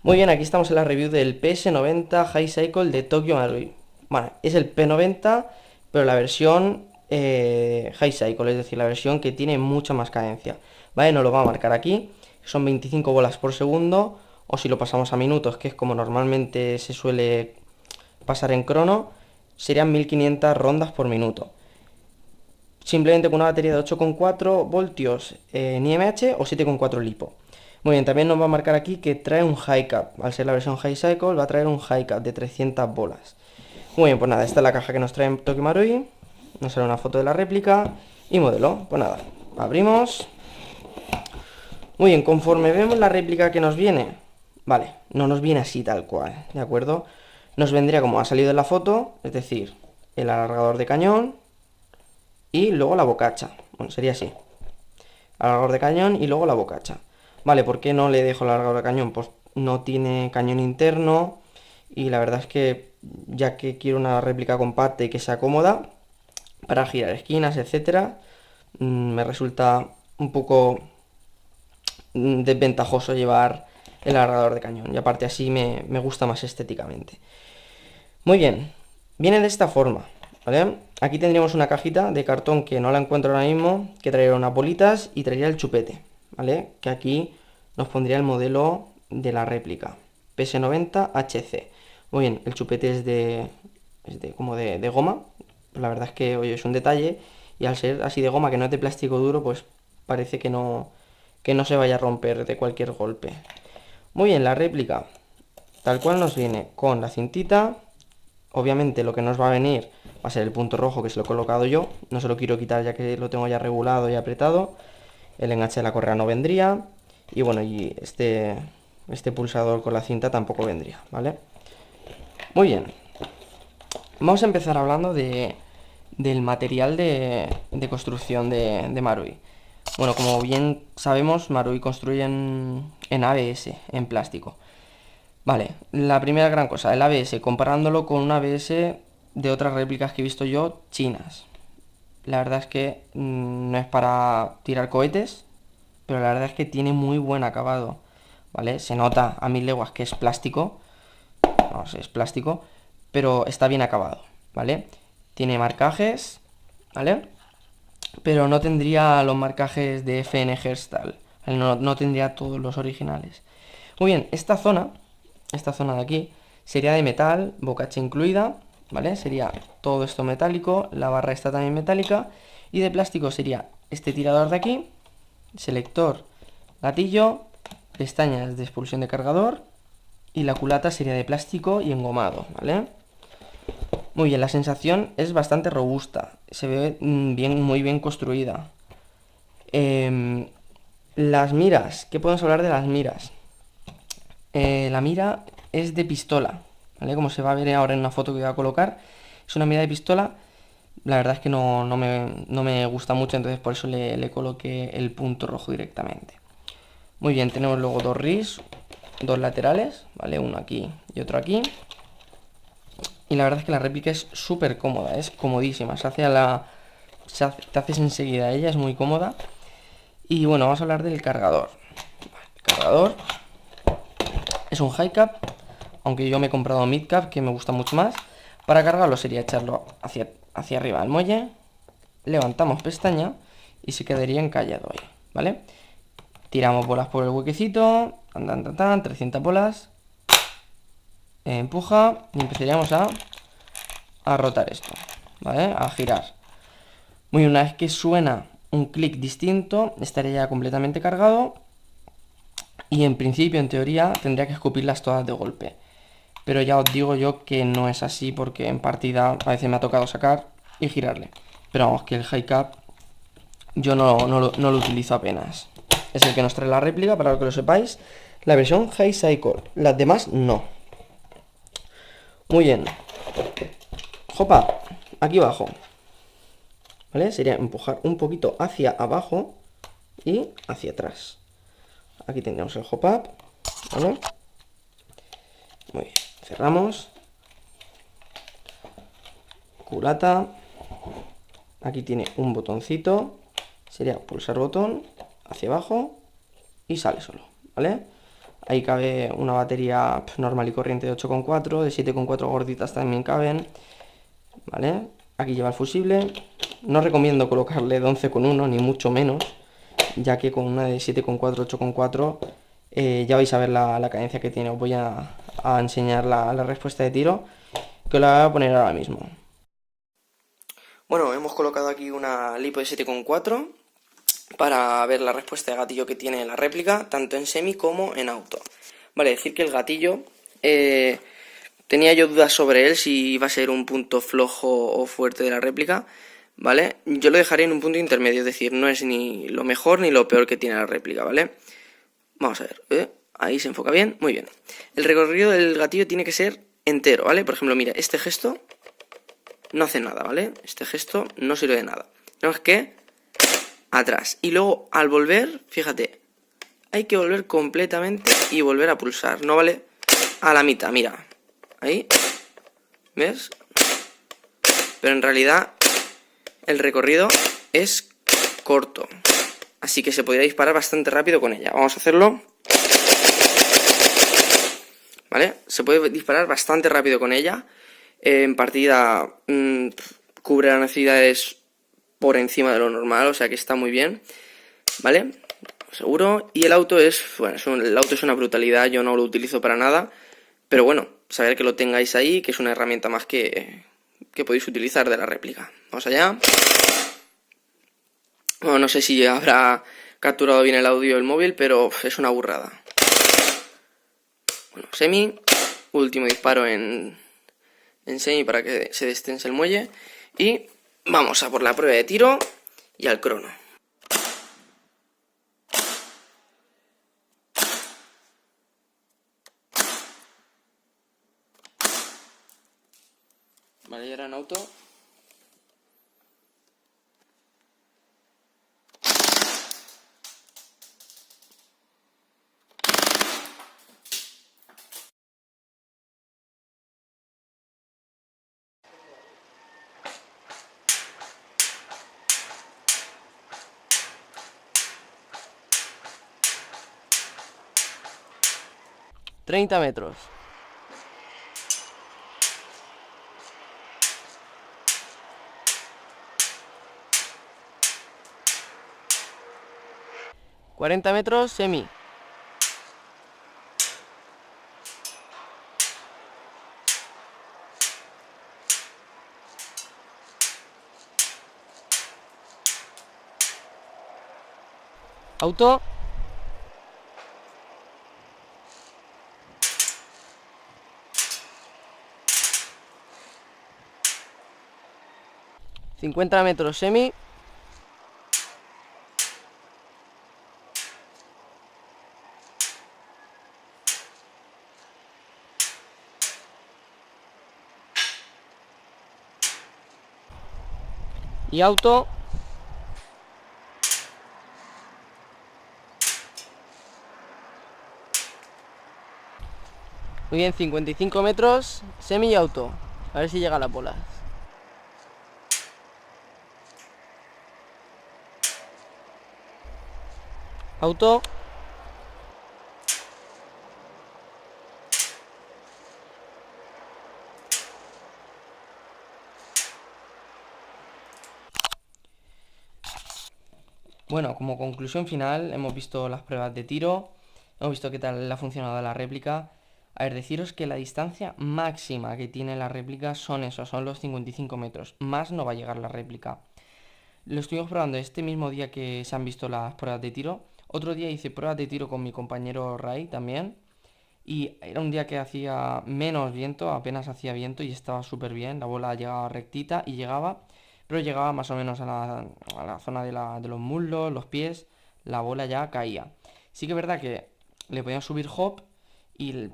Muy bien, aquí estamos en la review del PS90 High Cycle de Tokyo Marui. Bueno, es el P90, pero la versión High Cycle, es decir, la versión que tiene mucha más cadencia. Vale, nos lo va a marcar aquí, son 25 bolas por segundo, o si lo pasamos a minutos, que es como normalmente se suele pasar en crono, serían 1500 rondas por minuto. Simplemente con una batería de 8,4 voltios en IMH o 7,4 LiPo. Muy bien, también nos va a marcar aquí que trae un high cap. Al ser la versión High Cycle va a traer un high cap de 300 bolas. Muy bien, pues nada, esta es la caja que nos trae Tokyo Marui. Nos sale una foto de la réplica y modelo. Pues nada, abrimos. Muy bien, conforme vemos la réplica que nos viene, vale, no nos viene así tal cual, ¿de acuerdo? Nos vendría como ha salido en la foto, es decir, el alargador de cañón y luego la bocacha. Bueno, sería así. Alargador de cañón y luego la bocacha. Vale, ¿por qué no le dejo el alargador de cañón? Pues no tiene cañón interno y la verdad es que ya que quiero una réplica compacta y que sea cómoda para girar esquinas, etcétera, me resulta un poco desventajoso llevar el alargador de cañón y aparte así me gusta más estéticamente. Muy bien, viene de esta forma, ¿vale? Aquí tendríamos una cajita de cartón que no la encuentro ahora mismo, que traería unas bolitas y traería el chupete, ¿vale? Que aquí nos pondría el modelo de la réplica, PS90HC. Muy bien, el chupete como de goma, la verdad es que, oye, es un detalle, y al ser así de goma, que no es de plástico duro, pues parece que no se vaya a romper de cualquier golpe. Muy bien, la réplica, tal cual nos viene con la cintita. Obviamente lo que nos va a venir va a ser el punto rojo que se lo he colocado yo. No se lo quiero quitar ya que lo tengo ya regulado y apretado. El enganche de la correa no vendría. Y bueno, y este pulsador con la cinta tampoco vendría, ¿vale? Muy bien. Vamos a empezar hablando del material de construcción de Marui. Bueno, como bien sabemos, Marui construye en ABS, en plástico. Vale, la primera gran cosa, el ABS, comparándolo con un ABS de otras réplicas que he visto yo, chinas. La verdad es que no es para tirar cohetes, pero la verdad es que tiene muy buen acabado, ¿vale? Se nota a 1000 leguas que es plástico, no sé, es plástico, pero está bien acabado, ¿vale? Tiene marcajes, ¿vale? Pero no tendría los marcajes de FN Hairstyle, no tendría todos los originales. Muy bien, esta zona de aquí sería de metal, bocacha incluida, ¿vale? Sería todo esto metálico, la barra está también metálica, y de plástico sería este tirador de aquí, selector, gatillo, pestañas de expulsión de cargador, y la culata sería de plástico y engomado, ¿vale? Muy bien, la sensación es bastante robusta, se ve muy bien construida. Las miras, ¿qué podemos hablar de las miras? La mira es de pistola, ¿vale? Como se va a ver ahora en una foto que voy a colocar, es una mira de pistola. La verdad es que no me gusta mucho, entonces por eso le coloqué el punto rojo directamente. Muy bien, tenemos luego dos RIS, dos laterales, ¿vale? Uno aquí y otro aquí. Y la verdad es que la réplica es súper cómoda, es comodísima, te haces enseguida, ella es muy cómoda. Y bueno, vamos a hablar del cargador. El cargador es un high cap, aunque yo me he comprado mid cap, que me gusta mucho más. Para cargarlo sería echarlo hacia arriba al muelle, levantamos pestaña y se quedaría encallado ahí, ¿vale? Tiramos bolas por el huequecito, 300 bolas, empuja y empezaríamos a rotar esto, ¿vale? A girar. Muy bien, una vez que suena un clic distinto, estaría ya completamente cargado y en principio, en teoría, tendría que escupirlas todas de golpe. Pero ya os digo yo que no es así porque en partida a veces me ha tocado sacar y girarle. Pero vamos, que el high cap yo no lo utilizo apenas. Es el que nos trae la réplica, para que lo sepáis. La versión High Cycle, las demás no. Muy bien. Hopa, aquí abajo. ¿Vale? Sería empujar un poquito hacia abajo y hacia atrás. Aquí tendríamos el hop up, ¿vale? Muy bien, cerramos. Culata. Aquí tiene un botoncito. Sería pulsar botón hacia abajo y sale solo, ¿vale? Ahí cabe una batería normal y corriente de 8,4, de 7,4 gorditas también caben, ¿vale? Aquí lleva el fusible. No recomiendo colocarle de 11,1 ni mucho menos, ya que con una de 7,4, 8,4 ya vais a ver la cadencia que tiene. Os voy a enseñar la respuesta de tiro, que os la voy a poner ahora mismo. Bueno, hemos colocado aquí una lipo de 7,4 para ver la respuesta de gatillo que tiene la réplica, tanto en semi como en auto. Vale, decir que el gatillo, tenía yo dudas sobre él, si iba a ser un punto flojo o fuerte de la réplica, ¿vale? Yo lo dejaré en un punto intermedio, es decir, no es ni lo mejor ni lo peor que tiene la réplica, ¿vale? Vamos a ver, ahí se enfoca bien, muy bien. El recorrido del gatillo tiene que ser entero, ¿vale? Por ejemplo, mira, este gesto no hace nada, ¿vale? Este gesto no sirve de nada. Tenemos que atrás. Y luego al volver, fíjate, hay que volver completamente y volver a pulsar. No vale a la mitad, mira. Ahí. ¿Ves? Pero en realidad el recorrido es corto. Así que se podría disparar bastante rápido con ella. Vamos a hacerlo. ¿Vale? Se puede disparar bastante rápido con ella. En partida cubre las necesidades por encima de lo normal, o sea que está muy bien, ¿vale? Seguro. Y el auto es, bueno, el auto es una brutalidad, yo no lo utilizo para nada, pero bueno, saber que lo tengáis ahí, que es una herramienta más que podéis utilizar de la réplica. Vamos allá. Bueno, no sé si habrá capturado bien el audio del móvil, pero es una burrada. Bueno, semi, último disparo en semi para que se destense el muelle. Y vamos a por la prueba de tiro y al crono. Vale, ya era en auto. ...30 metros. ...40 metros, semi. Auto. ...50 metros, semi. Y auto. Muy bien, 55 metros, semi y auto. A ver si llega a las bolas. Auto. Bueno, como conclusión final, hemos visto las pruebas de tiro, hemos visto qué tal ha funcionado la réplica. A ver, deciros que la distancia máxima que tiene la réplica son los 55 metros. Más no va a llegar la réplica. Lo estuvimos probando este mismo día que se han visto las pruebas de tiro. Otro día hice pruebas de tiro con mi compañero Ray también. Y era un día que hacía menos viento, apenas hacía viento y estaba súper bien. La bola llegaba rectita y pero llegaba más o menos a la zona de los muslos, los pies. La bola ya caía. Sí que es verdad que le podían subir hop,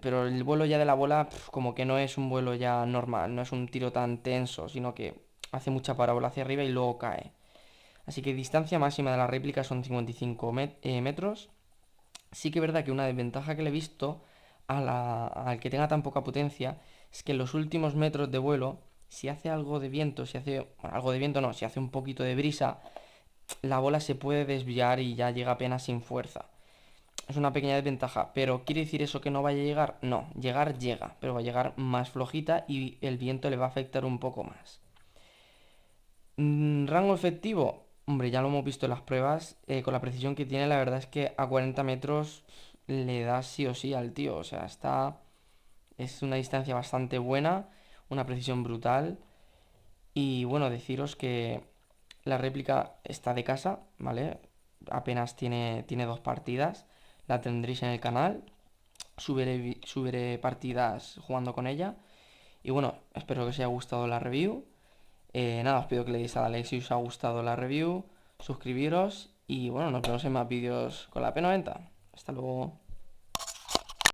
pero el vuelo ya de la bola como que no es un vuelo ya normal, no es un tiro tan tenso, sino que hace mucha parábola hacia arriba y luego cae. Así que distancia máxima de la réplica son 55 metros. Sí que es verdad que una desventaja que le he visto al que tenga tan poca potencia es que en los últimos metros de vuelo, si hace algo de viento, si hace un poquito de brisa, la bola se puede desviar y ya llega apenas sin fuerza. es una pequeña desventaja, pero ¿quiere decir eso que no vaya a llegar? No, llegar llega, pero va a llegar más flojita y el viento le va a afectar un poco más. Rango efectivo, hombre, ya lo hemos visto en las pruebas, con la precisión que tiene, la verdad es que a 40 metros le da sí o sí al tío, o sea, es una distancia bastante buena, una precisión brutal. Y bueno, deciros que la réplica está de casa, ¿vale? Apenas tiene 2 partidas, la tendréis en el canal, subiré partidas jugando con ella. Y bueno, espero que os haya gustado la review. Nada, os pido que le deis a like si os ha gustado la review, suscribiros y bueno, nos vemos en más vídeos con la P90. Hasta luego.